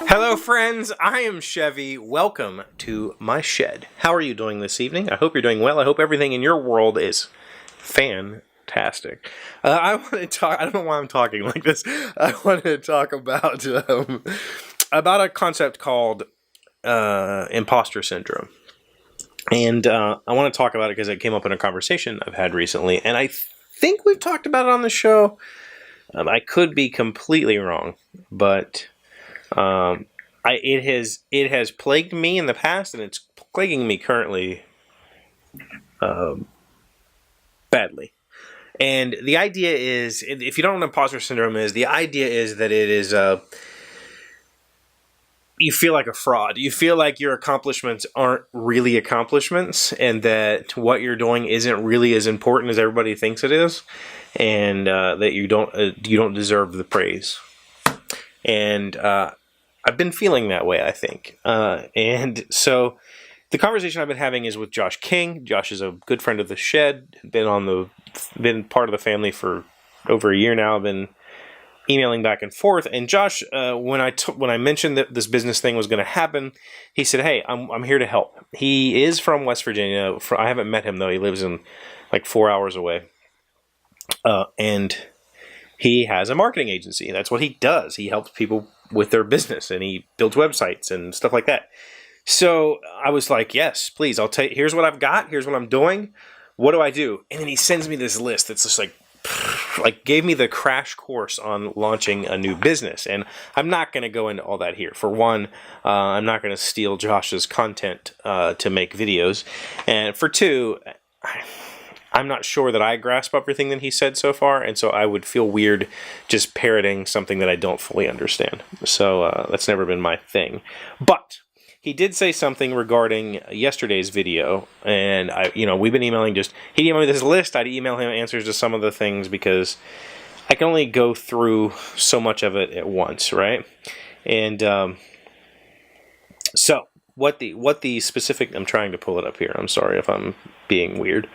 Hello friends, I am Chevee. Welcome to my shed. How are you doing this evening? I hope you're doing well. I hope everything in your world is fantastic. I want to talk, I don't know why I'm talking like this. I want to talk about a concept called Imposter Syndrome. And I want to talk about it because it came up in a conversation I've had recently. And I think we've talked about it on the show. I could be completely wrong, but it has plagued me in the past, and it's plaguing me currently badly. And the idea is, if you don't know what imposter syndrome is, the idea is that it is you feel like a fraud. You feel like your accomplishments aren't really accomplishments, and that what you're doing isn't really as important as everybody thinks it is, and that you don't deserve the praise. And I've been feeling that way, I think. And so the conversation I've been having is with Josh King. Josh is a good friend of the shed, been part of the family for over a year now. I've been emailing back and forth. And Josh, when I mentioned that this business thing was going to happen, he said, "Hey, I'm here to help." He is from West Virginia. I haven't met him though. He lives in like 4 hours away. And he has a marketing agency. That's what he does. He helps people with their business, and he builds websites and stuff like that. So I was like, yes, please, here's what I've got. Here's what I'm doing. What do I do? And then he sends me this list that's just like gave me the crash course on launching a new business. And I'm not going to go into all that here. For one, I'm not going to steal Josh's content to make videos. And for two, I'm not sure that I grasp everything that he said so far, and so I would feel weird just parroting something that I don't fully understand. So that's never been my thing. But he did say something regarding yesterday's video, and we've been emailing. He emailed me this list. I'd email him answers to some of the things because I can only go through so much of it at once, right? And so what the specific? I'm trying to pull it up here. I'm sorry if I'm being weird.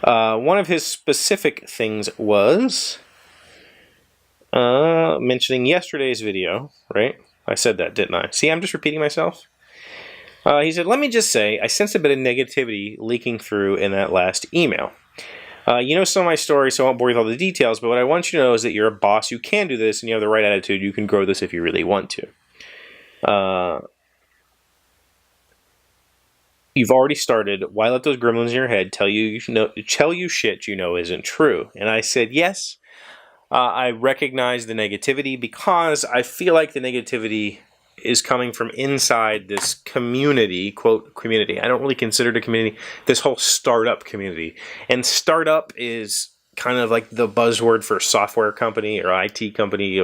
One of his specific things was mentioning yesterday's video, right? I said that, didn't I? See, I'm just repeating myself. He said, "Let me just say, I sense a bit of negativity leaking through in that last email. You know some of my story, so I won't bore you with all the details, but what I want you to know is that you're a boss, you can do this, and you have the right attitude, you can grow this if you really want to. You've already started. Why let those gremlins in your head tell you shit you know isn't true?" And I said, yes, I recognize the negativity because I feel like the negativity is coming from inside this community, quote, community. I don't really consider it a community, this whole startup community. And startup is kind of like the buzzword for software company or IT company.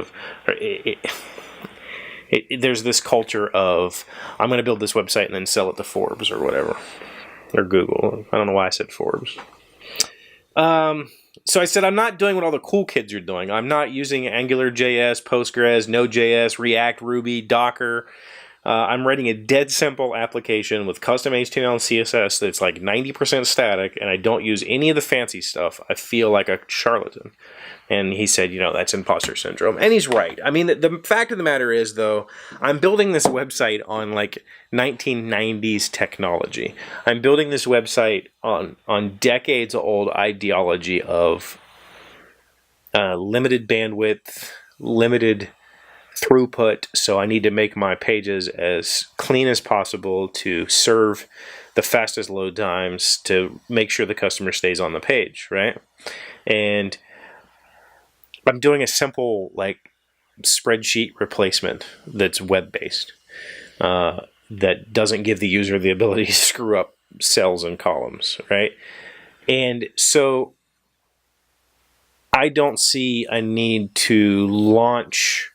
There's this culture of, I'm going to build this website and then sell it to Forbes or whatever, or Google. I don't know why I said Forbes. So I said, I'm not doing what all the cool kids are doing. I'm not using AngularJS, Postgres, Node.js, React, Ruby, Docker. I'm writing a dead simple application with custom HTML and CSS that's like 90% static, and I don't use any of the fancy stuff. I feel like a charlatan. And he said, that's imposter syndrome. And he's right. I mean, the fact of the matter is, though, I'm building this website on like 1990s technology. I'm building this website on decades-old ideology of limited bandwidth, limited throughput, so I need to make my pages as clean as possible to serve the fastest load times to make sure the customer stays on the page, right? And I'm doing a simple spreadsheet replacement that's web-based that doesn't give the user the ability to screw up cells and columns, right? And so I don't see a need to launch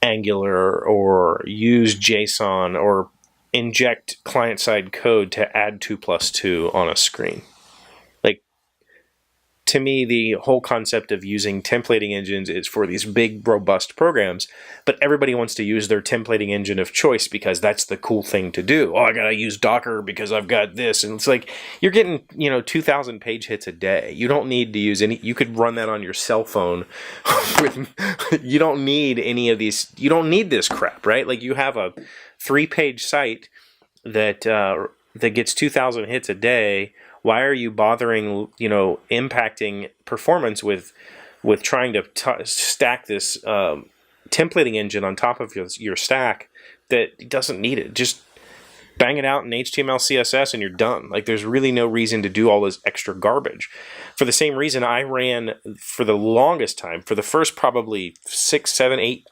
Angular or use JSON or inject client-side code to add 2+2 on a screen. to me, the whole concept of using templating engines is for these big, robust programs, but everybody wants to use their templating engine of choice because that's the cool thing to do. Oh, I gotta use Docker because I've got this. And it's like, you're getting, 2,000 page hits a day. You don't need to use any, you could run that on your cell phone. You don't need any of these, you don't need this crap, right? Like, you have a 3-page site that gets 2,000 hits a day. Why are you bothering, impacting performance with trying to stack this templating engine on top of your stack that doesn't need it? Just bang it out in HTML, CSS, and you're done. Like, there's really no reason to do all this extra garbage. For the same reason, I ran for the longest time, for the first probably 6, 7, 8,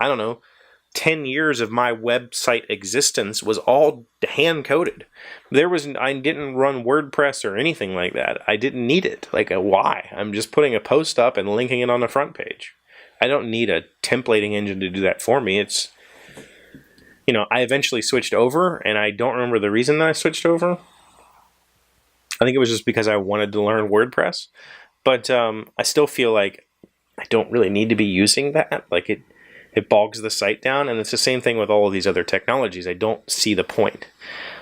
10 years of my website existence was all hand-coded. I didn't run WordPress or anything like that. I didn't need it. Like, why? I'm just putting a post up and linking it on the front page. I don't need a templating engine to do that for me. It's, I eventually switched over, and I don't remember the reason that I switched over. I think it was just because I wanted to learn WordPress. But I still feel like I don't really need to be using that. Like, it bogs the site down, and it's the same thing with all of these other technologies. I don't see the point,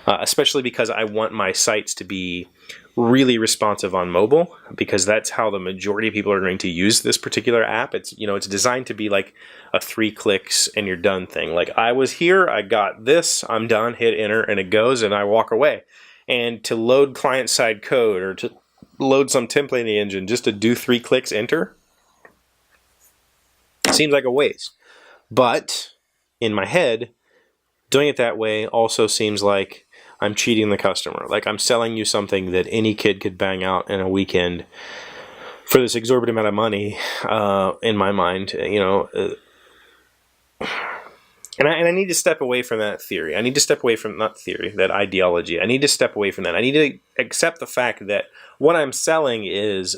especially because I want my sites to be really responsive on mobile, because that's how the majority of people are going to use this particular app. It's it's designed to be like a 3 clicks and you're done thing. Like, I was here, I got this, I'm done, hit enter, and it goes, and I walk away. And to load client-side code or to load some templating engine just to do 3 clicks, enter, seems like a waste. But in my head, doing it that way also seems like I'm cheating the customer. Like, I'm selling you something that any kid could bang out in a weekend for this exorbitant amount of money, in my mind, And I need to step away from that theory. I need to step away from, not theory, that ideology. I need to step away from that. I need to accept the fact that what I'm selling is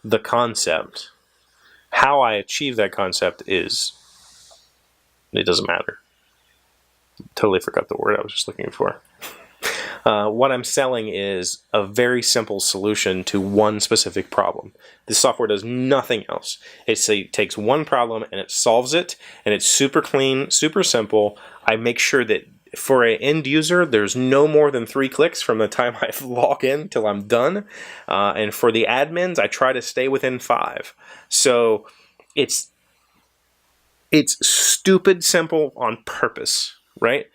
the concept. How I achieve that concept it doesn't matter. Totally forgot the word I was just looking for. What I'm selling is a very simple solution to one specific problem. This software does nothing else. It takes one problem and it solves it, and it's super clean, super simple. I make sure that for an end user, there's no more than 3 clicks from the time I log in till I'm done. And for the admins, I try to stay within 5. So it's stupid simple on purpose, right?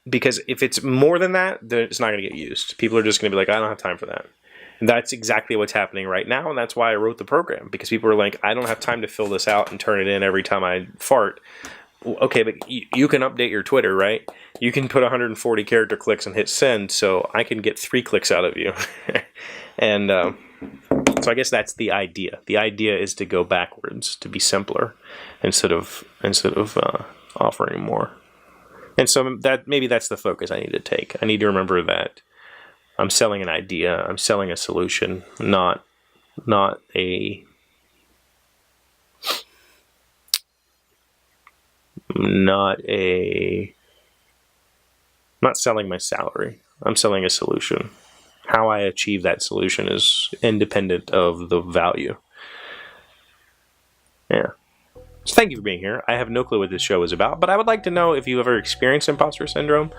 Because if it's more than that, then it's not going to get used. People are just going to be like, I don't have time for that. And that's exactly what's happening right now, and that's why I wrote the program. Because people are like, I don't have time to fill this out and turn it in every time I fart. Okay, but you can update your Twitter, right? You can put 140 character clicks and hit send, so I can get 3 clicks out of you. And so I guess that's the idea. The idea is to go backwards, to be simpler, instead of offering more. And so maybe that's the focus I need to take. I need to remember that I'm selling an idea. I'm selling a solution, not selling my salary. I'm selling a solution. How I achieve that solution is independent of the value. Yeah. So thank you for being here. I have no clue what this show is about, but I would like to know if you've ever experienced imposter syndrome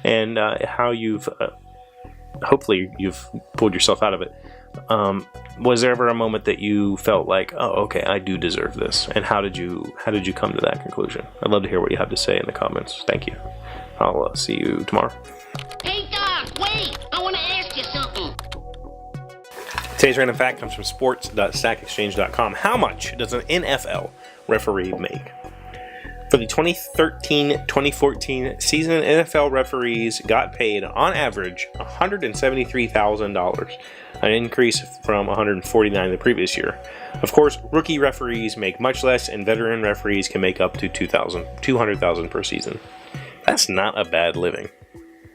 and how you've, hopefully you've pulled yourself out of it. Was there ever a moment that you felt like, oh, okay, I do deserve this? And how did you come to that conclusion? I'd love to hear what you have to say in the comments. Thank you. I'll see you tomorrow. Hey, Doc, wait! I want to ask you something. Today's random fact comes from sports.stackexchange.com. How much does an NFL referee make? For the 2013-2014 season, NFL referees got paid, on average, $173,000, an increase from $149,000 the previous year. Of course, rookie referees make much less, and veteran referees can make up to $200,000 per season. That's not a bad living.